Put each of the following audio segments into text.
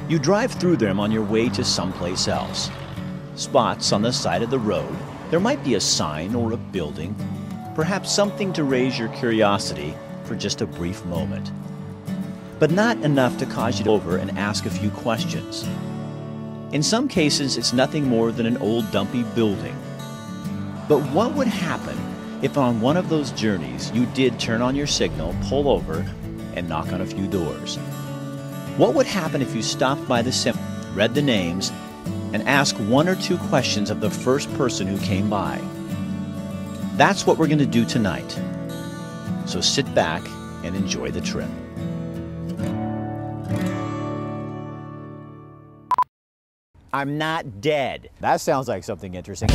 You drive through them on your way to someplace else. Spots on the side of the road. There might be a sign or a building, perhaps something to raise your curiosity for just a brief moment. But not enough to cause you to over and ask a few questions. In some cases, it's nothing more than an old dumpy building. But what would happen if on one of those journeys you did turn on your signal, pull over, and knock on a few doors? What would happen if you stopped by the cemetery, read the names, and asked one or two questions of the first person who came by? That's what we're going to do tonight. So sit back and enjoy the trip. I'm not dead. That sounds like something interesting.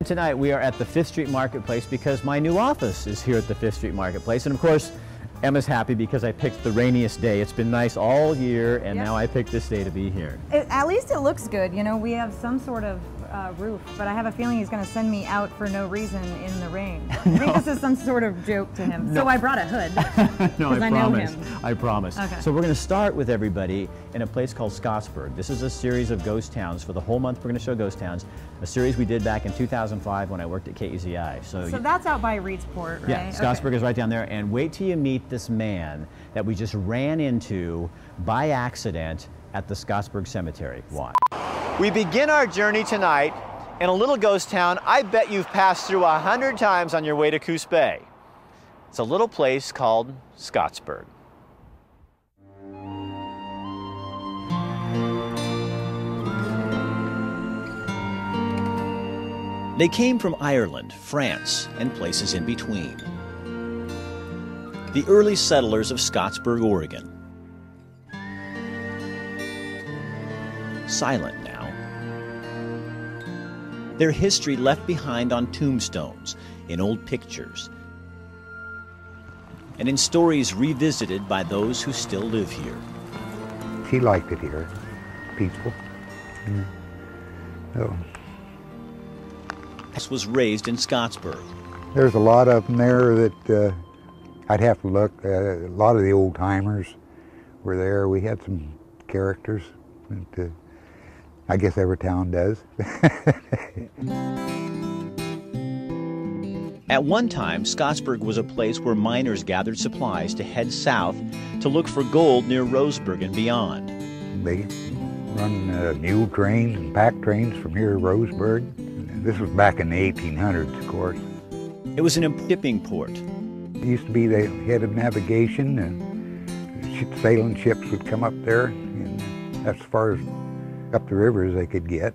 Tonight we are at the 5th Street Marketplace because my new office is here at the 5th Street Marketplace. And of course, Emma's happy because I picked the rainiest day. It's been nice all year, and now I picked this day to be here. At least it looks good. You know, we have some sort of roof, but I have a feeling he's going to send me out for no reason in the rain. I think this is some sort of joke to him. No. So I brought a hood. No, I promise. Know him. I promise. Okay. So we're going to start with everybody in a place called Scottsburg. This is a series of ghost towns. For the whole month, we're going to show ghost towns. A series we did back in 2005 when I worked at KEZI. So that's out by Reedsport, right? Yeah, Scottsburg is right down there. And wait till you meet this man that we just ran into by accident at the Scottsburg Cemetery. Watch. We begin our journey tonight in a little ghost town I bet you've passed through 100 times on your way to Coos Bay. It's a little place called Scottsburg. They came from Ireland, France, and places in between. The early settlers of Scottsburg, Oregon. Silent now. Their history left behind on tombstones, in old pictures, and in stories revisited by those who still live here. She liked it here, peaceful. So. This was raised in Scottsburg. There's a lot of them there that I'd have to look. A lot of the old timers were there. We had some characters that I guess every town does. At one time, Scottsburg was a place where miners gathered supplies to head south to look for gold near Roseburg and beyond. They run mule trains and pack trains from here to Roseburg. This was back in the 1800s, of course. It was an shipping port. It used to be the head of navigation, and sailing ships would come up there, and that's as far as up the river as they could get.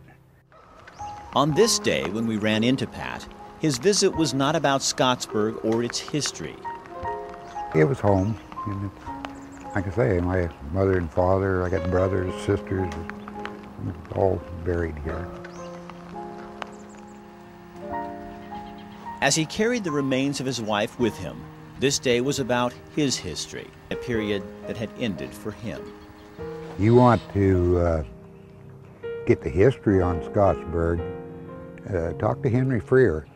On this day, when we ran into Pat, his visit was not about Scottsburg or its history. It was home, and it's, like I say, my mother and father, I got brothers, sisters, all buried here. As he carried the remains of his wife with him, this day was about his history, a period that had ended for him. You want to get the history on Scottsburg, talk to Henry Freer.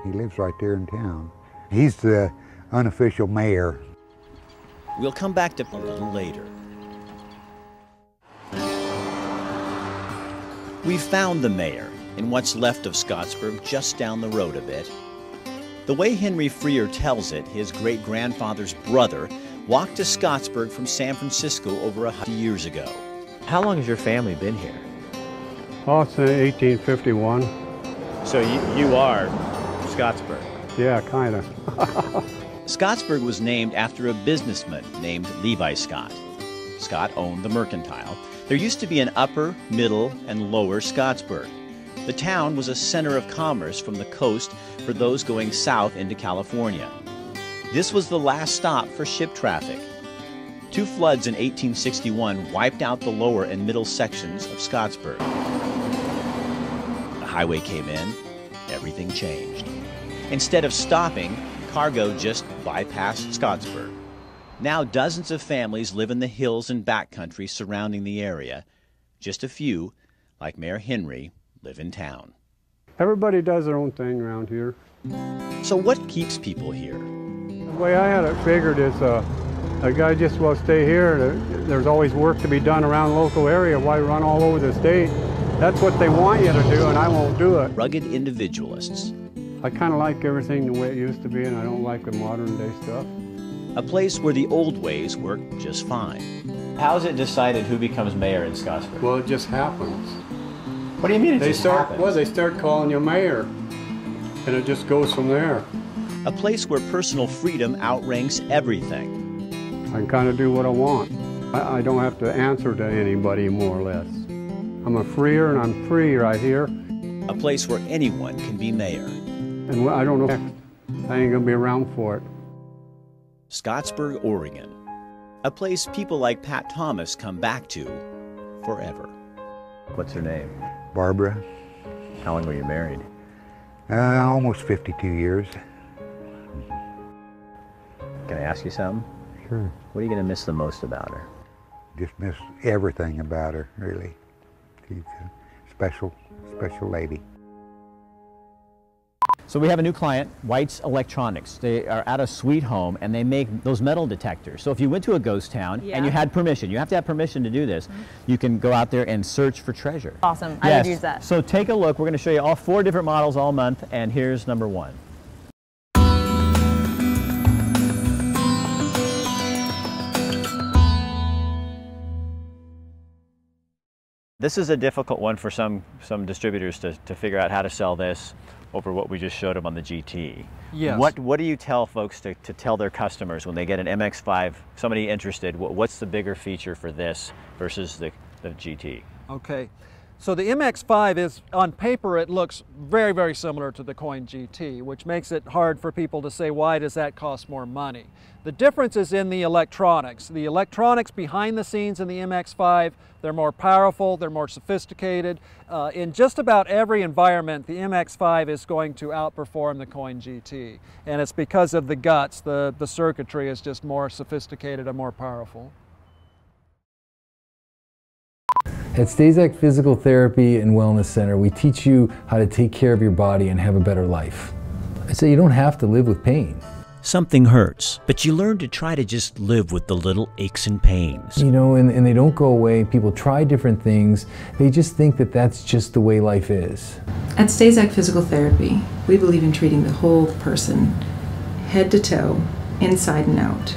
He lives right there in town. He's the unofficial mayor. We'll come back to a little later. We found the mayor in what's left of Scottsburg, just down the road a bit. The way Henry Freer tells it, his great-grandfather's brother walked to Scottsburg from San Francisco over 100 years ago. How long has your family been here? Oh, since 1851. So you are Scottsburg? Yeah, kind of. Scottsburg was named after a businessman named Levi Scott. Scott owned the mercantile. There used to be an upper, middle, and lower Scottsburg. The town was a center of commerce from the coast for those going south into California. This was the last stop for ship traffic. Two floods in 1861 wiped out the lower and middle sections of Scottsburg. highway came in, everything changed. Instead of stopping, cargo just bypassed Scottsburg. Now dozens of families live in the hills and backcountry surrounding the area. Just a few, like Mayor Henry, live in town. Everybody does their own thing around here. So what keeps people here? The way I had it figured is a guy just will stay here. There's always work to be done around the local area. Why run all over the state? That's what they want you to do, and I won't do it. Rugged individualists. I kind of like everything the way it used to be, and I don't like the modern day stuff. A place where the old ways work just fine. How is it decided who becomes mayor in Scottsburg? Well, it just happens. What do you mean it They just start, happens? well, they start calling you mayor, and it just goes from there. A place where personal freedom outranks everything. I can kind of do what I want. I don't have to answer to anybody, more or less. I'm a freer, and I'm free right here. A place where anyone can be mayor. And I don't know, I ain't gonna be around for it. Scottsburg, Oregon. A place people like Pat Thomas come back to forever. What's her name? Barbara, How long were you married? almost 52 years. Can I ask you something? Sure. What are you going to miss the most about her? Just miss everything about her, really. She's a special, special lady. So we have a new client, White's Electronics. They are at a sweet home and they make those metal detectors. So if you went to a ghost town and you had permission, you have to have permission to do this, you can go out there and search for treasure. Awesome. I would use that. So take a look. We're going to show you all 4 different models all month, and here's number 1. This is a difficult one for some distributors to figure out how to sell this over what we just showed them on the GT. Yes. What do you tell folks to tell their customers when they get an MX-5, somebody interested, what's the bigger feature for this versus the GT? Okay. So the MX-5 is, on paper, it looks very, very similar to the Coin GT, which makes it hard for people to say, why does that cost more money? The difference is in the electronics. The electronics behind the scenes in the MX-5, they're more powerful, they're more sophisticated. In just about every environment, the MX-5 is going to outperform the Coin GT. And it's because of the guts. The circuitry is just more sophisticated and more powerful. At Stazak Physical Therapy and Wellness Center, we teach you how to take care of your body and have a better life. I say you don't have to live with pain. Something hurts, but you learn to try to just live with the little aches and pains. You know, and they don't go away. People try different things. They just think that that's just the way life is. At Stazak Physical Therapy, we believe in treating the whole person, head to toe, inside and out,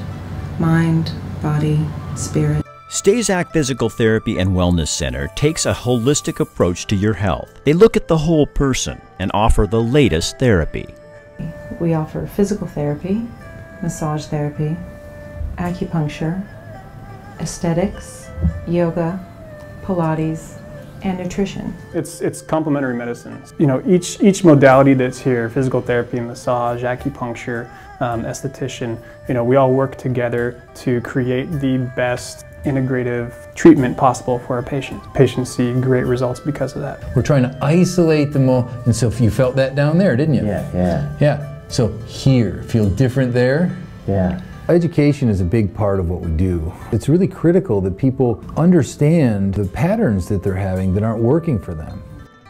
mind, body, spirit. Stazak Physical Therapy and Wellness Center takes a holistic approach to your health. They look at the whole person and offer the latest therapy. We offer physical therapy, massage therapy, acupuncture, aesthetics, yoga, Pilates, and nutrition. It's complementary medicine. You know, each modality that's here, physical therapy, massage, acupuncture, esthetician, you know, we all work together to create the best integrative treatment possible for our patients. Patients see great results because of that. We're trying to isolate them all. And so you felt that down there, didn't you? Yeah. So here, feel different there? Yeah. Education is a big part of what we do. It's really critical that people understand the patterns that they're having that aren't working for them.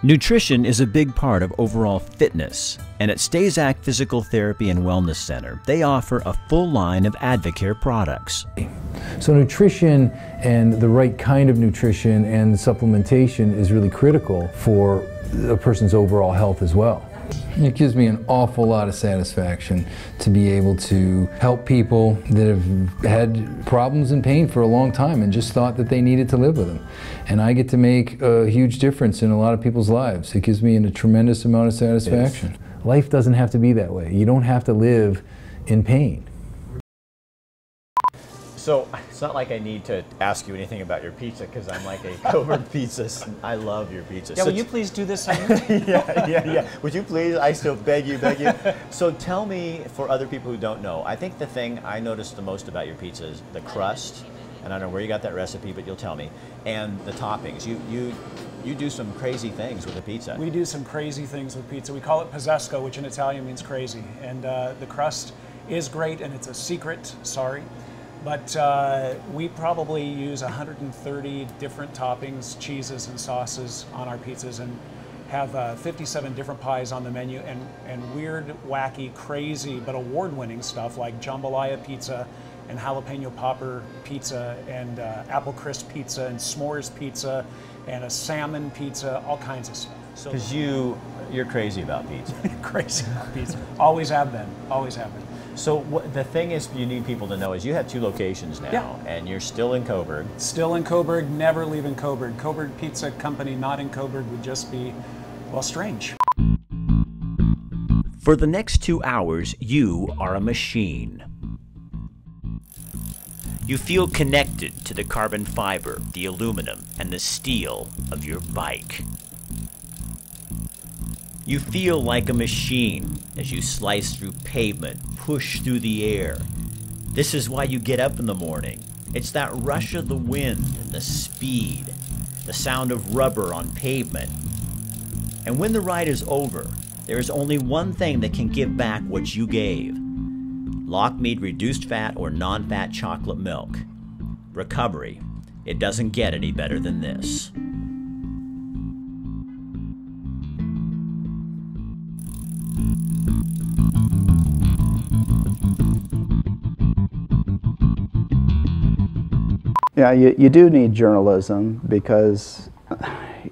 Nutrition is a big part of overall fitness, and at Stazak Physical Therapy and Wellness Center, they offer a full line of Advocare products. So nutrition and the right kind of nutrition and supplementation is really critical for a person's overall health as well. It gives me an awful lot of satisfaction to be able to help people that have had problems and pain for a long time and just thought that they needed to live with them. And I get to make a huge difference in a lot of people's lives. It gives me a tremendous amount of satisfaction. Life doesn't have to be that way. You don't have to live in pain. So it's not like I need to ask you anything about your pizza because I'm like a Coburg pizza. I love your pizza. Yeah, so will you please do this? yeah. Would you please? I still beg you. So tell me, for other people who don't know, I think the thing I noticed the most about your pizza is the crust, and I don't know where you got that recipe, but you'll tell me, and the toppings. you do some crazy things with the pizza. We do some crazy things with pizza. We call it pizzesco, which in Italian means crazy. And the crust is great, and it's a secret, sorry. But we probably use 130 different toppings, cheeses, and sauces on our pizzas, and have 57 different pies on the menu, and weird, wacky, crazy, but award-winning stuff like jambalaya pizza and jalapeno popper pizza and apple crisp pizza and s'mores pizza and a salmon pizza, all kinds of stuff. Because you're crazy about pizza. Crazy about pizza. Always have been. Always have been. So the thing is, you need people to know is you have 2 locations now, and you're still in Coburg. Still in Coburg, never leaving Coburg. Coburg Pizza Company not in Coburg would just be, well, strange. For the next 2 hours, you are a machine. You feel connected to the carbon fiber, the aluminum, and the steel of your bike. You feel like a machine as you slice through pavement, push through the air. This is why you get up in the morning. It's that rush of the wind and the speed, the sound of rubber on pavement. And when the ride is over, there is only one thing that can give back what you gave. Lockmead reduced fat or non-fat chocolate milk. Recovery. It doesn't get any better than this. Yeah, you do need journalism because,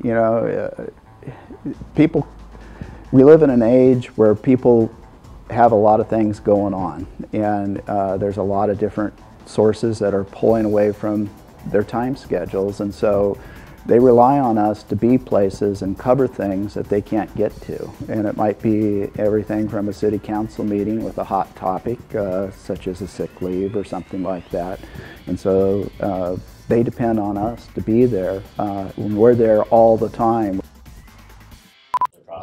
you know, we live in an age where people have a lot of things going on, and there's a lot of different sources that are pulling away from their time schedules, and so they rely on us to be places and cover things that they can't get to. And it might be everything from a city council meeting with a hot topic, such as a sick leave or something like that. And so they depend on us to be there. When we're there all the time.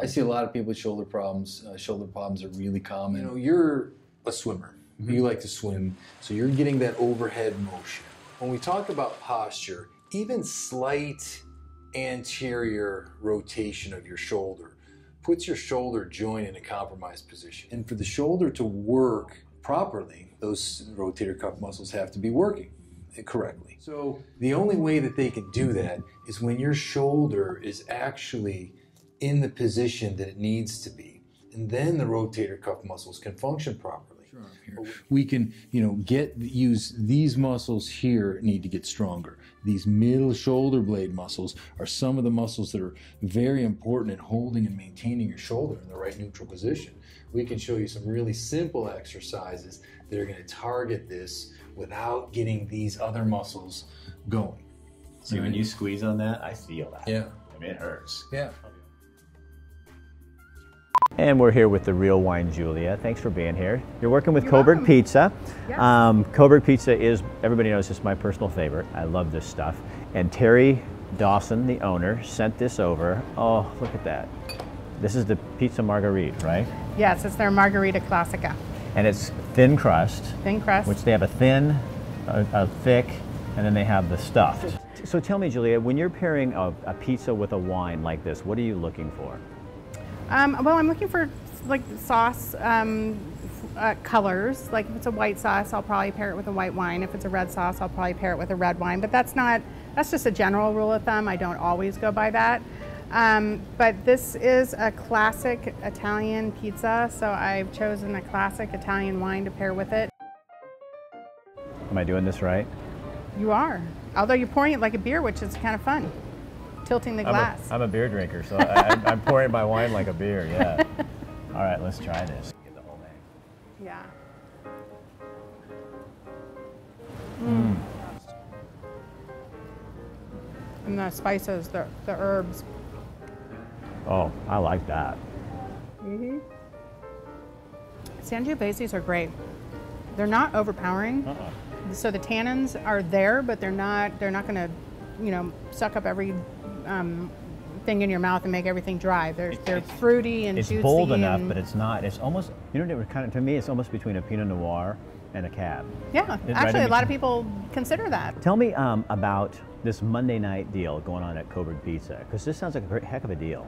I see a lot of people with shoulder problems. Shoulder problems are really common. You know, you're a swimmer. You like to swim, so you're getting that overhead motion. When we talk about posture, even slight anterior rotation of your shoulder puts your shoulder joint in a compromised position. And for the shoulder to work properly, those rotator cuff muscles have to be working correctly. So the only way that they can do that is when your shoulder is actually in the position that it needs to be. And then the rotator cuff muscles can function properly. Sure. We can, you know, use these muscles here need to get stronger. These middle shoulder blade muscles are some of the muscles that are very important in holding and maintaining your shoulder in the right neutral position. We can show you some really simple exercises that are going to target this without getting these other muscles going. See, when you squeeze on that, I feel that. Yeah. I mean, it hurts. Yeah. And we're here with the Real Wine Julia. Thanks for being here. You're working with Coburg Pizza. Yes. Coburg Pizza is, everybody knows, it's my personal favorite. I love this stuff. And Terry Dawson, the owner, sent this over. Oh, look at that. This is the pizza margherita, right? Yes, it's their Margherita Classica. And it's thin crust. Thin crust. Which they have a thin, a thick, and then they have the stuffed. So tell me, Julia, when you're pairing a pizza with a wine like this, what are you looking for? Well, I'm looking for like sauce colors. Like if it's a white sauce, I'll probably pair it with a white wine. If it's a red sauce, I'll probably pair it with a red wine. But that's just a general rule of thumb. I don't always go by that. But this is a classic Italian pizza, so I've chosen a classic Italian wine to pair with it. Am I doing this right? You are. Although you're pouring it like a beer, which is kind of fun. Tilting the glass. I'm a beer drinker, so I'm pouring my wine like a beer, yeah. All right, let's try this. Get the whole thing. Yeah. And the spices, the herbs. Oh, I like that. Sangioveses are great. They're not overpowering. So the tannins are there, but they're not going to, you know, suck up every thing in your mouth and make everything dry. They're fruity and juicy. It's bold enough, but it's not. It's almost, you know, to me, it's almost between a Pinot Noir and a cab. Yeah, actually a lot of people consider that. Tell me about this Monday night deal going on at Coburg Pizza, because this sounds like a heck of a deal.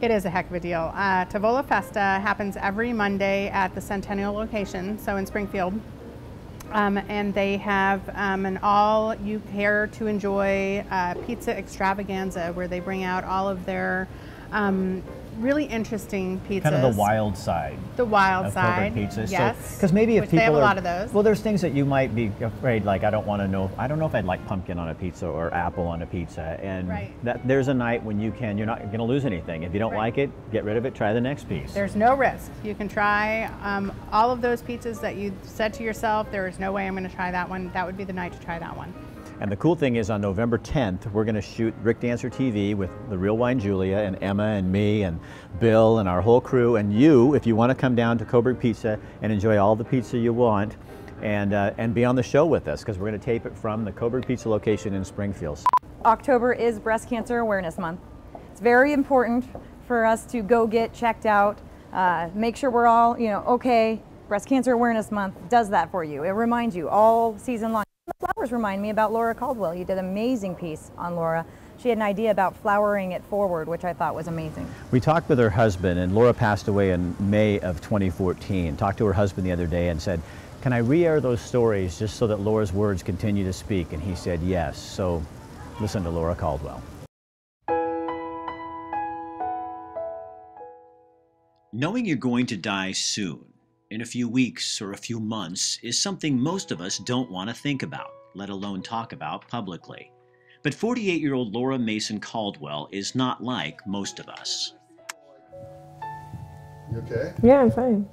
It is a heck of a deal. Tavola Festa happens every Monday at the Centennial location, so in Springfield. And they have an all-you-care-to-enjoy pizza extravaganza where they bring out all of their really interesting pizzas. Kind of the wild side. The wild of side. Coburg pizza. Yes. Because maybe if Which people they have a lot of those. Well, there's things that you might be afraid, like I don't know if I'd like pumpkin on a pizza or apple on a pizza. And there's a night when you're not going to lose anything. If you don't like it, get rid of it, try the next piece. There's no risk. You can try all of those pizzas that you said to yourself, there is no way I'm going to try that one. That would be the night to try that one. And the cool thing is on November 10th, we're going to shoot Rick Dancer TV with the Real Wine Julia and Emma and me and Bill and our whole crew. And you, if you want to come down to Coburg Pizza and enjoy all the pizza you want and be on the show with us, because we're going to tape it from the Coburg Pizza location in Springfield. October is Breast Cancer Awareness Month. It's very important for us to go get checked out, make sure we're all, okay. Breast Cancer Awareness Month does that for you. It reminds you all season long. The flowers remind me about Laura Caldwell. You did an amazing piece on Laura. She had an idea about flowering it forward, which I thought was amazing. We talked with her husband, and Laura passed away in May of 2014. Talked to her husband the other day and said, can I re-air those stories just so that Laura's words continue to speak? And he said yes. So listen to Laura Caldwell. Knowing you're going to die soon, in a few weeks or a few months, is something most of us don't want to think about, let alone talk about publicly. But 48-year-old Laura Mason Caldwell is not like most of us. You okay? Yeah, I'm fine.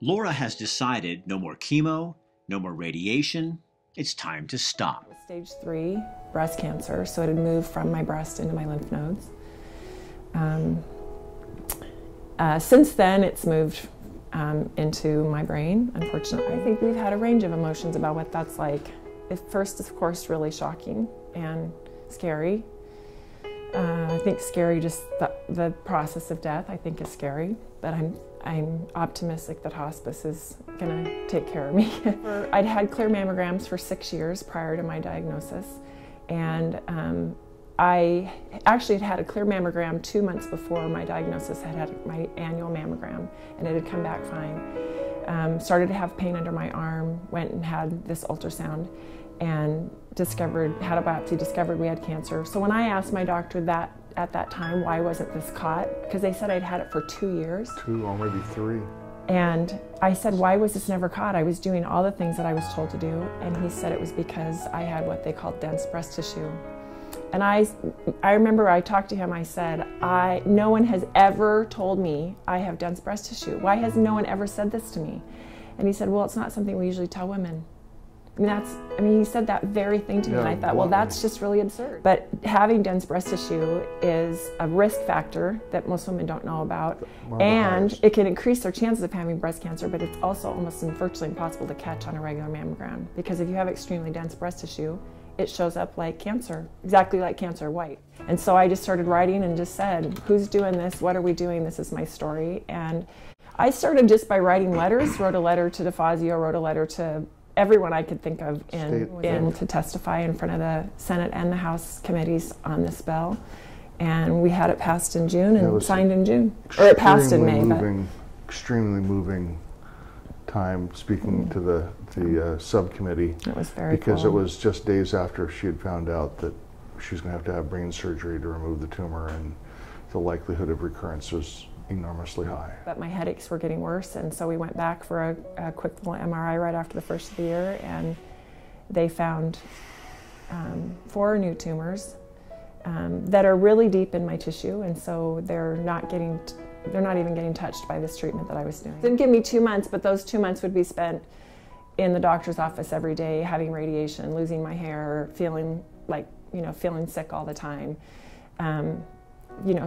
Laura has decided no more chemo, no more radiation. It's time to stop. Stage 3 breast cancer, so it had moved from my breast into my lymph nodes. Since then, it's moved into my brain, unfortunately. I think we've had a range of emotions about what that's like. At first, of course, really shocking and scary. I think scary, just the process of death, I think is scary, but I'm optimistic that hospice is gonna take care of me. I'd had clear mammograms for 6 years prior to my diagnosis, and I actually had a clear mammogram 2 months before my diagnosis. I had my annual mammogram, and it had come back fine. Started to have pain under my arm, went and had this ultrasound, and had a biopsy, discovered we had cancer. So when I asked my doctor that at that time, why wasn't this caught? Because they said I'd had it for 2 years. 2 or maybe 3. And I said, why was this never caught? I was doing all the things that I was told to do. And he said it was because I had what they called dense breast tissue. And I remember I talked to him, I said, no one has ever told me I have dense breast tissue. Why has no one ever said this to me? And he said, well, it's not something we usually tell women. He said that very thing to me, and I thought, well, that's just really absurd. But having dense breast tissue is a risk factor that most women don't know about, and it can increase their chances of having breast cancer, but it's also almost virtually impossible to catch on a regular mammogram, because if you have extremely dense breast tissue, it shows up like cancer, exactly like cancer white. And so I just started writing and just said, who's doing this? What are we doing? This is my story. And I started just by writing letters, wrote a letter to DeFazio, wrote a letter to everyone I could think of to testify in front of the Senate and the House committees on this bill. And we had it passed in June and signed in June. Or it passed in May. Extremely moving time speaking to the subcommittee. It was very because cool. It was just days after she had found out that she was going to have brain surgery to remove the tumor, and the likelihood of recurrence was enormously high. But my headaches were getting worse, and so we went back for a quick little MRI right after the first of the year, and they found 4 new tumors that are really deep in my tissue, and so they're not even getting touched by this treatment that I was doing. It didn't give me 2 months, but those 2 months would be spent in the doctor's office every day, having radiation, losing my hair, feeling sick all the time,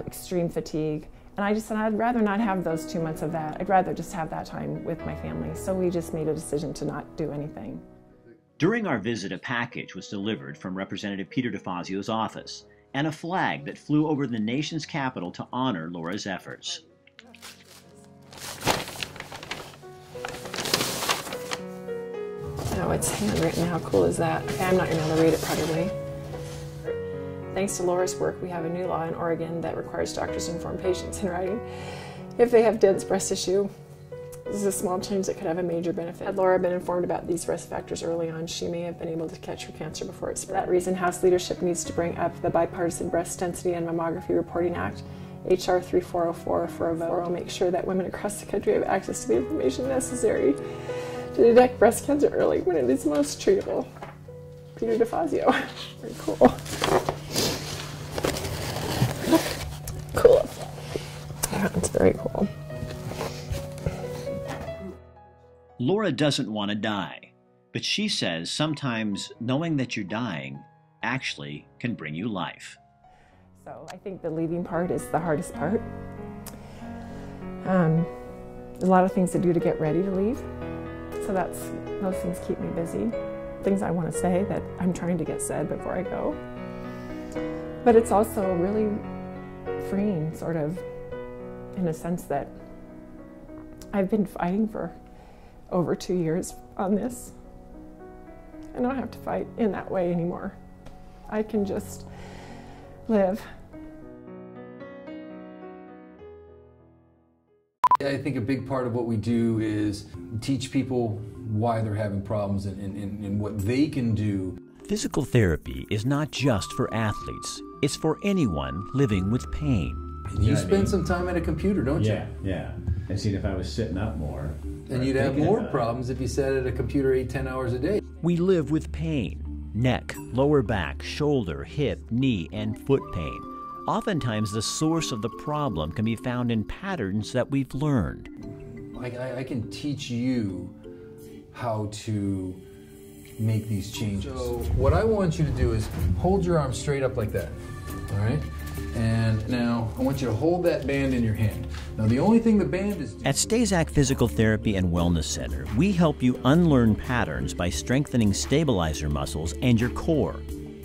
extreme fatigue. And I just said, I'd rather not have those 2 months of that. I'd rather just have that time with my family. So we just made a decision to not do anything. During our visit, a package was delivered from Representative Peter DeFazio's office, and a flag that flew over the nation's capital to honor Laura's efforts. No, it's handwritten. How cool is that? Okay, I'm not going to be able to read it probably. Thanks to Laura's work, we have a new law in Oregon that requires doctors to inform patients in writing if they have dense breast tissue. This is a small change that could have a major benefit. Had Laura been informed about these risk factors early on, she may have been able to catch her cancer before it's. For that reason, House leadership needs to bring up the Bipartisan Breast Density and Mammography Reporting Act, HR 3404, for a vote. We'll make sure that women across the country have access to the information necessary to detect breast cancer early when it is most treatable. Peter DeFazio. Very cool. Cool. Yeah, it's very cool. Laura doesn't want to die, but she says sometimes knowing that you're dying actually can bring you life. So I think the leaving part is the hardest part. There's a lot of things to do to get ready to leave. So those things keep me busy. Things I want to say that I'm trying to get said before I go. But it's also really freeing, sort of, in a sense that I've been fighting for over 2 years on this. I don't have to fight in that way anymore. I can just live. I think a big part of what we do is teach people why they're having problems and what they can do. Physical therapy is not just for athletes. It's for anyone living with pain. You spend some time at a computer, don't you? Yeah. And see, if I was sitting up more, and you'd have more problems if you sat at a computer 8-10 hours a day. We live with pain. Neck, lower back, shoulder, hip, knee, and foot pain. Oftentimes the source of the problem can be found in patterns that we've learned. I can teach you how to make these changes. So what I want you to do is hold your arm straight up like that, all right? And now I want you to hold that band in your hand. Now the only thing the band is... At Stazak Physical Therapy and Wellness Center, we help you unlearn patterns by strengthening stabilizer muscles and your core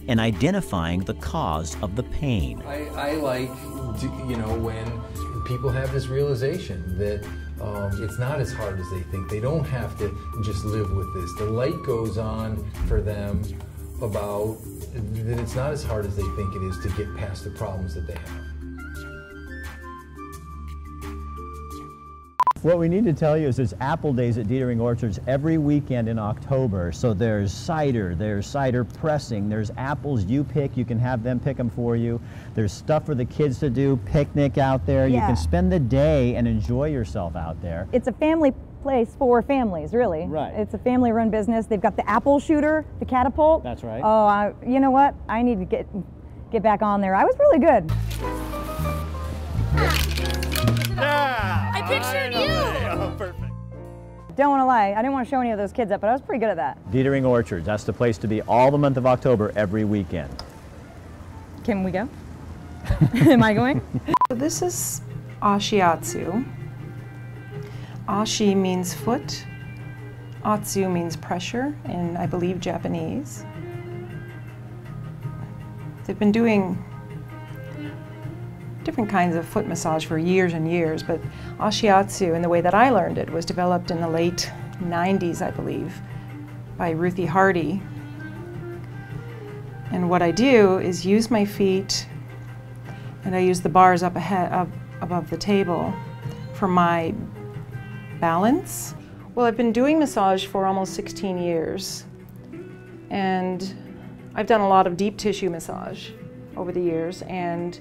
and identifying the cause of the pain. I like, when people have this realization that it's not as hard as they think. They don't have to just live with this. The light goes on for them about that it's not as hard as they think it is to get past the problems that they have. What we need to tell you is there's apple days at Dietering Orchards every weekend in October. So there's cider pressing, there's apples you pick, you can have them pick them for you. There's stuff for the kids to do, picnic out there. Yeah. You can spend the day and enjoy yourself out there. It's a family place for families, really. Right. It's a family-run business. They've got the apple shooter, the catapult. That's right. Oh, you know what? I need to get back on there. I was really good. Yeah! I pictured you! Oh, perfect. Don't want to lie, I didn't want to show any of those kids up, but I was pretty good at that. Dietering Orchards, that's the place to be all the month of October, every weekend. Can we go? Am I going? So this is Ashiatsu. Ashi means foot, Atsu means pressure in, I believe, Japanese. They've been doing different kinds of foot massage for years and years, but Ashiatsu, in the way that I learned it, was developed in the late 90s, I believe, by Ruthie Hardy. And what I do is use my feet, and I use the bars up above the table for my balance. Well, I've been doing massage for almost 16 years, and I've done a lot of deep tissue massage over the years, and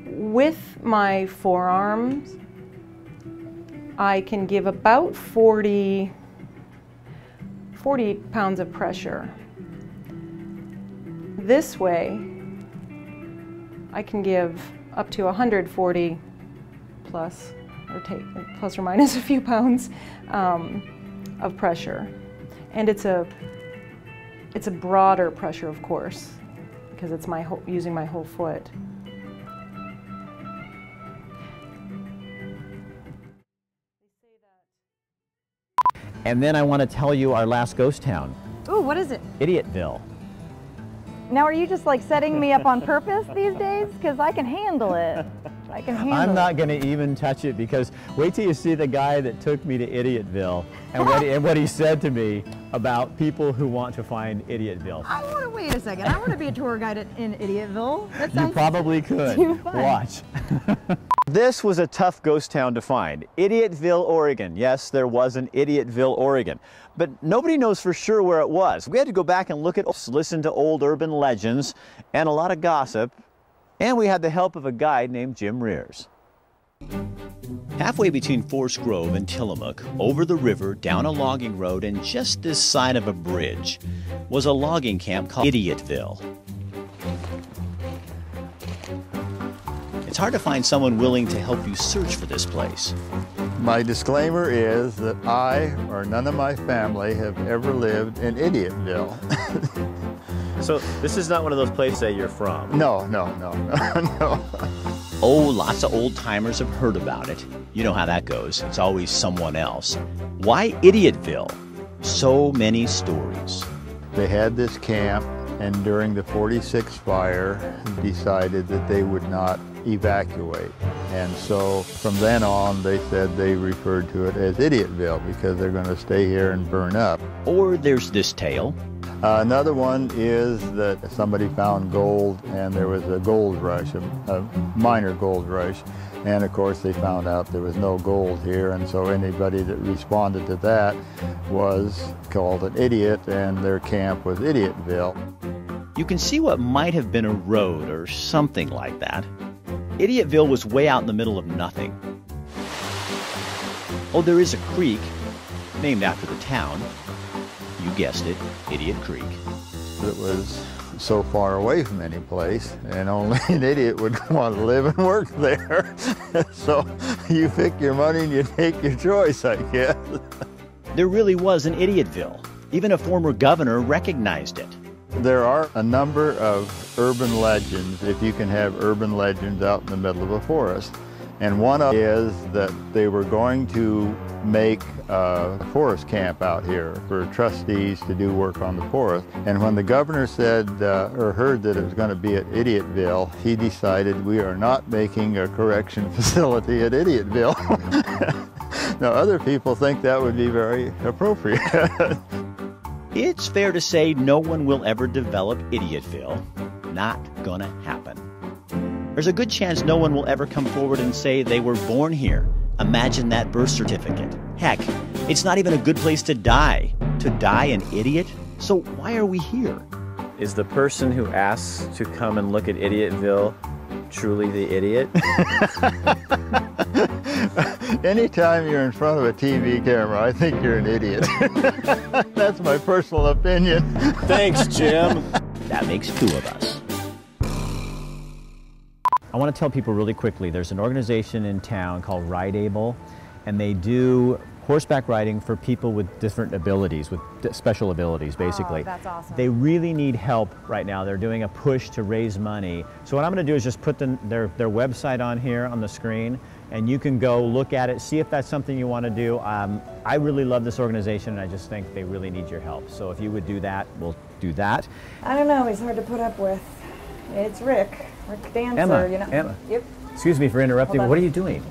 with my forearms, I can give about 40 pounds of pressure. This way, I can give up to 140 plus or minus a few pounds of pressure. And it's a broader pressure, of course, because it's using my whole foot. And then I want to tell you our last ghost town. Ooh, what is it? Idiotville. Now, are you just like setting me up on purpose these days? Because I can handle it. I can handle I'm not it. going to even touch it, because wait till you see the guy that took me to Idiotville and what he said to me about people who want to find Idiotville. I want to wait a second. I want to be a tour guide in Idiotville. That You sounds probably could. too fun. Watch. This was a tough ghost town to find. Idiotville, Oregon. Yes, there was an Idiotville, Oregon. But nobody knows for sure where it was. We had to go back and listen to old urban legends and a lot of gossip. And we had the help of a guide named Jim Rears. Halfway between Forest Grove and Tillamook, over the river, down a logging road, and just this side of a bridge, was a logging camp called Idiotville. It's hard to find someone willing to help you search for this place. My disclaimer is that I or none of my family have ever lived in Idiotville. So this is not one of those places that you're from? No. Oh, lots of old-timers have heard about it. You know how that goes. It's always someone else. Why Idiotville? So many stories. They had this camp, and during the '46 fire, decided that they would not evacuate. And so from then on, they said they referred to it as Idiotville because they're going to stay here and burn up. Or there's this tale. Another one is that somebody found gold, and there was a gold rush, a minor gold rush. And of course they found out there was no gold here, and so anybody that responded to that was called an idiot, and their camp was Idiotville. You can see what might have been a road or something like that. Idiotville was way out in the middle of nothing. Oh, there is a creek, named after the town. You guessed it, Idiot Creek. It was so far away from any place, and only an idiot would want to live and work there. So you pick your money and you take your choice, I guess. There really was an Idiotville. Even a former governor recognized it. There are a number of urban legends, if you can have urban legends out in the middle of a forest. And one of them is that they were going to make a forest camp out here for trustees to do work on the forest. And when the governor said or heard that it was going to be at Idiotville, he decided we are not making a correction facility at Idiotville. Now other people think that would be very appropriate. It's fair to say no one will ever develop Idiotville. Not gonna happen. There's a good chance no one will ever come forward and say they were born here. Imagine that birth certificate. Heck, it's not even a good place to die. To die an idiot? So why are we here? Is the person who asks to come and look at Idiotville truly the idiot? Anytime you're in front of a TV camera, I think you're an idiot. That's my personal opinion. Thanks, Jim. That makes two of us. I want to tell people really quickly, there's an organization in town called Rideable, and they do horseback riding for people with different abilities, with special abilities, basically. Oh, that's awesome. They really need help right now. They're doing a push to raise money. So what I'm going to do is just put their website on here on the screen, and you can go look at it, see if that's something you want to do. I really love this organization, and I just think they really need your help. So if you would do that, we'll do that. I don't know, he's hard to put up with. It's Rick Dancer, Emma, you know. Emma. Yep. Excuse me for interrupting, Hold but on. what are you doing?